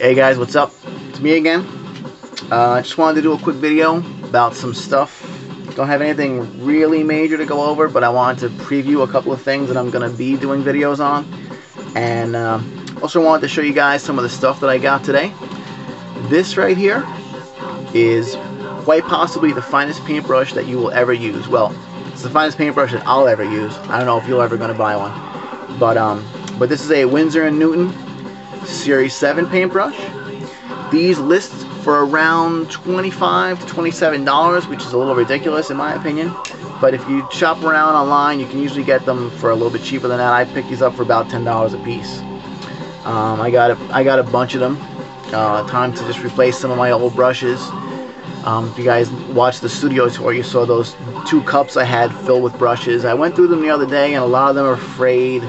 Hey guys, what's up? It's me again. I just wanted to do a quick video about some stuff. Don't have anything really major to go over, but I wanted to preview a couple of things that I'm going to be doing videos on. And also wanted to show you guys some of the stuff that I got today. This right here is quite possibly the finest paintbrush that you will ever use. Well, it's the finest paintbrush that I'll ever use. I don't know if you're ever going to buy one. But this is a Winsor & Newton Series 7 paintbrush. These list for around $25 to $27, which is a little ridiculous in my opinion. But if you shop around online, you can usually get them for a little bit cheaper than that. I picked these up for about $10 a piece. I got a bunch of them. Time to just replace some of my old brushes. If you guys watched the studio tour, you saw those 2 cups I had filled with brushes. I went through them the other day, and a lot of them are frayed.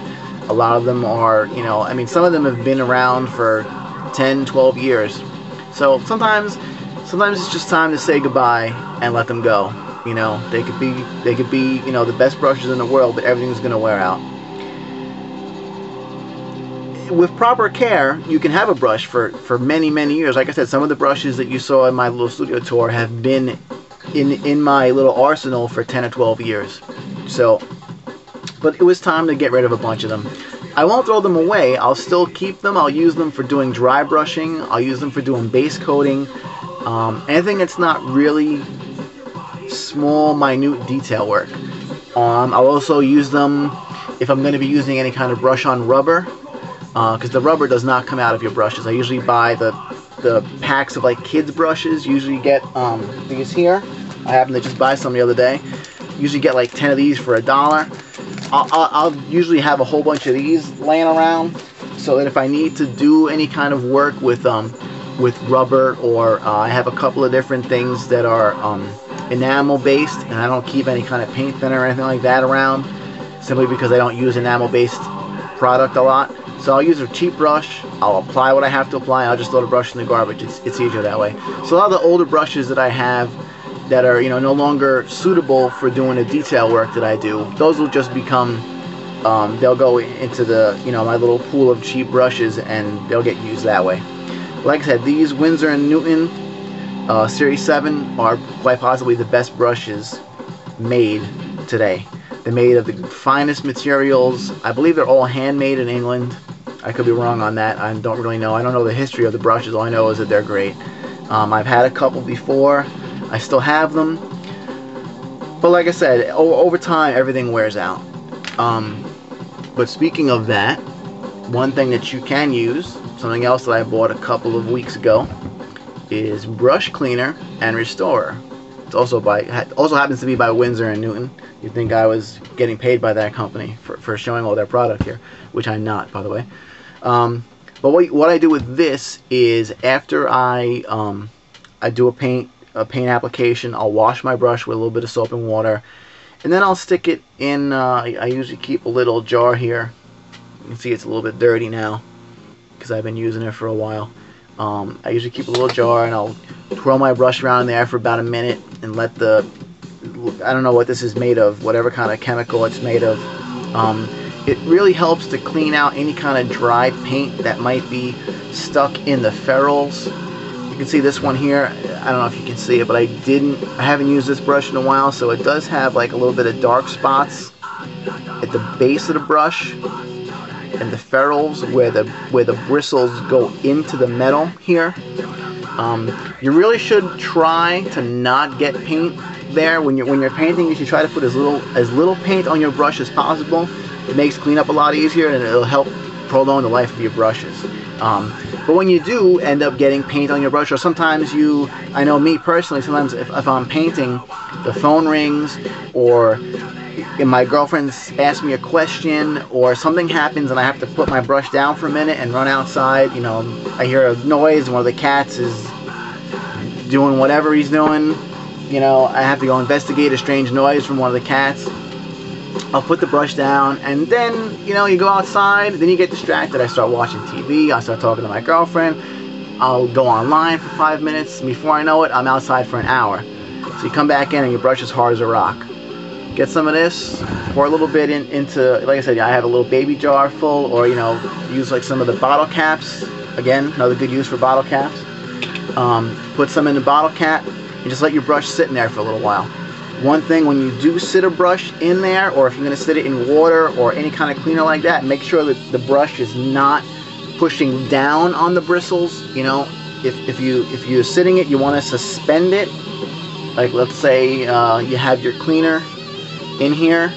A lot of them are, I mean, some of them have been around for 10, 12 years. So sometimes it's just time to say goodbye and let them go. They could be, the best brushes in the world, but everything's gonna wear out. With proper care, you can have a brush for many, many years. Like I said, some of the brushes that you saw in my little studio tour have been in my little arsenal for 10 or 12 years. But it was time to get rid of a bunch of them. I won't throw them away. I'll still keep them. I'll use them for doing dry brushing. I'll use them for doing base coating. Anything that's not really small, minute detail work. I'll also use them if I'm going to be using any kind of brush on rubber, because the rubber does not come out of your brushes. I usually buy the packs of like kids brushes. Usually get these here. I happened to just buy some the other day. Usually get like 10 of these for $1. I'll usually have a whole bunch of these laying around, so that if I need to do any kind of work with rubber, or I have a couple of different things that are enamel based, and I don't keep any kind of paint thinner or anything like that around, simply because I don't use enamel based product a lot. So I'll use a cheap brush, I'll apply what I have to apply, and I'll just throw the brush in the garbage. It's easier that way. So a lot of the older brushes that I have that are no longer suitable for doing the detail work that I do, those will just become they'll go into the my little pool of cheap brushes, and they'll get used that way. Like I said, these Winsor & Newton Series 7 are quite possibly the best brushes made today. They're made of the finest materials. I believe they're all handmade in England. I could be wrong on that. I don't really know. I don't know the history of the brushes. All I know is that they're great. I've had a couple before. I still have them, but like I said, over time everything wears out. But speaking of that, one thing that you can use, something else that I bought a couple of weeks ago, is brush cleaner and restorer. It's also happens to be by Winsor & Newton. You'd think I was getting paid by that company for showing all their product here, which I'm not, by the way. But what I do with this is, after I do a paint application, I'll wash my brush with a little bit of soap and water, and then I'll stick it in, I usually keep a little jar here. You can see it's a little bit dirty now because I've been using it for a while. I usually keep a little jar, and I'll twirl my brush around in there for about a minute and let I don't know what this is made of, whatever kind of chemical it's made of. It really helps to clean out any kind of dry paint that might be stuck in the ferrules. You can see this one here. I don't know if you can see it, but I haven't used this brush in a while, so it does have like a little bit of dark spots at the base of the brush and the ferrules where the bristles go into the metal here. You really should try to not get paint there when you're painting. You should try to put as little paint on your brush as possible. It makes cleanup a lot easier, and it'll help prolong the life of your brushes. But when you do end up getting paint on your brush, or sometimes I know me personally, sometimes if I'm painting, the phone rings, or my girlfriend asks me a question, or something happens and I have to put my brush down for a minute and run outside. I hear a noise and one of the cats is doing whatever he's doing. I have to go investigate a strange noise from one of the cats. I'll put the brush down, and then you go outside, then you get distracted. I start watching TV, I start talking to my girlfriend, I'll go online for 5 minutes, and before I know it, I'm outside for an hour. So you come back in and your brush is hard as a rock. Get some of this, pour a little bit into, like I said, I have a little baby jar full, or use like some of the bottle caps Again, another good use for bottle caps. Put some in the bottle cap and just let your brush sit in there for a little while. One thing, when you do sit a brush in there, or if you're going to sit it in water or any kind of cleaner like that, make sure that the brush is not pushing down on the bristles. You know, if you're sitting it, you want to suspend it. Like, let's say you have your cleaner in here.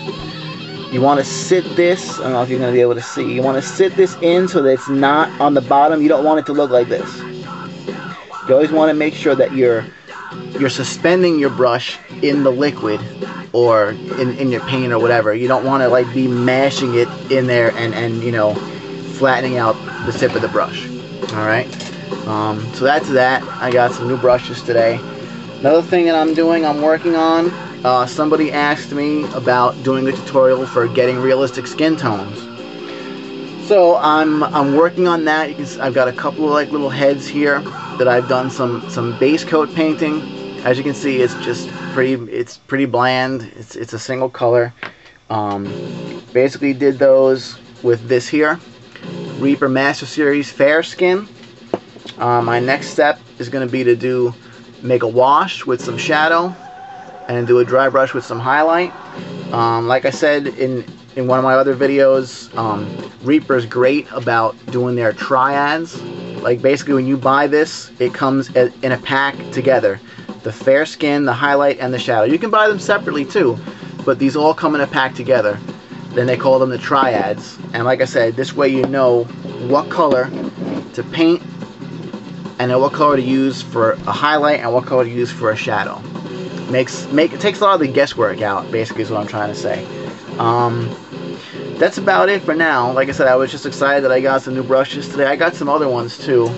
You want to sit this, I don't know if you're going to be able to see, you want to sit this in so that it's not on the bottom. You don't want it to look like this. You always want to make sure that you're suspending your brush in the liquid or in your paint or whatever. You don't want to like be mashing it in there and you know, flattening out the tip of the brush. Alright, so that's that. I got some new brushes today. Another thing that I'm working on, somebody asked me about doing a tutorial for getting realistic skin tones. So I'm working on that. You can, I've got a couple of like little heads here that I've done some base coat painting. As you can see, it's just pretty bland. It's a single color. Basically did those with this here, Reaper Master Series Fair Skin. My next step is going to be to make a wash with some shadow and do a dry brush with some highlight. Like I said in one of my other videos, Reaper's great about doing their triads. Like basically when you buy this, it comes in a pack together. The fair skin, the highlight, and the shadow. You can buy them separately too, but these all come in a pack together. Then they call them the triads. And like I said, this way you know what color to paint and then what color to use for a highlight and what color to use for a shadow. It takes a lot of the guesswork out, basically is what I'm trying to say. That's about it for now. Like I said, I was just excited that I got some new brushes today. I got some other ones too.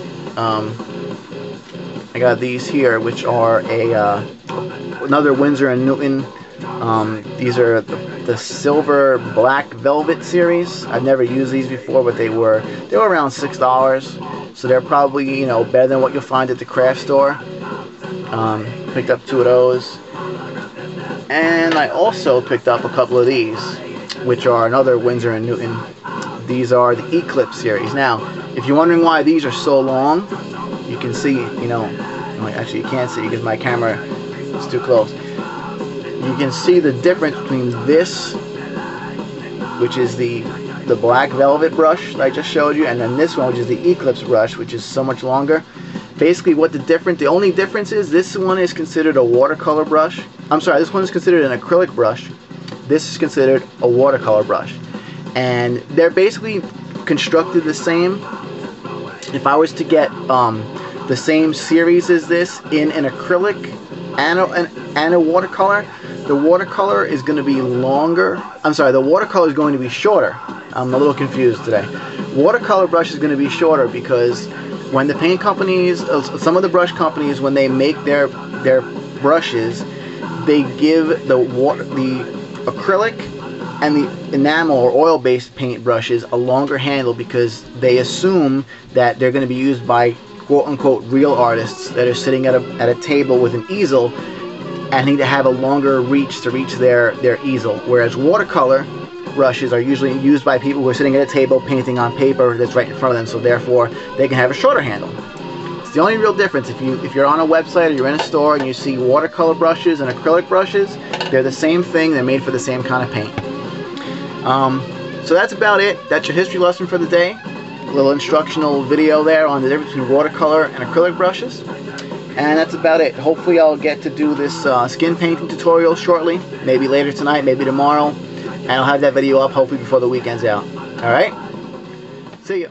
I got these here, which are another Winsor & Newton. These are the Silver Black Velvet series. I've never used these before, but they were around $6. So they're probably, you know, better than what you'll find at the craft store. Picked up 2 of those. And I also picked up a couple of these, which are another Winsor & Newton. These are the Eclipse series. Now, if you're wondering why these are so long, you can see, you know, actually you can't see because my camera is too close. You can see the difference between this, which is the black velvet brush that I just showed you, and then this one, which is the Eclipse brush, which is so much longer. Basically the only difference is this one is considered a watercolor brush. I'm sorry, this one is considered an acrylic brush. This is considered a watercolor brush. And they're basically constructed the same. If I was to get the same series as this in an acrylic and a watercolor, the watercolor is going to be longer. I'm sorry, the watercolor is going to be shorter. I'm a little confused today. Watercolor brush is going to be shorter because when the paint companies, some of the brush companies, when they make their brushes, they give the acrylic and the enamel or oil-based paint brushes a longer handle because they assume that they're going to be used by quote-unquote real artists that are sitting at a table with an easel and need to have a longer reach to reach their easel. Whereas watercolor brushes are usually used by people who are sitting at a table painting on paper that's right in front of them, so therefore they can have a shorter handle. It's the only real difference. If you're on a website or you're in a store and you see watercolor brushes and acrylic brushes, they're the same thing. They're made for the same kind of paint. So that's about it. That's your history lesson for the day. A little instructional video there on the difference between watercolor and acrylic brushes. And that's about it. Hopefully I'll get to do this skin painting tutorial shortly. Maybe later tonight, maybe tomorrow. And I'll have that video up hopefully before the weekend's out. Alright? See ya.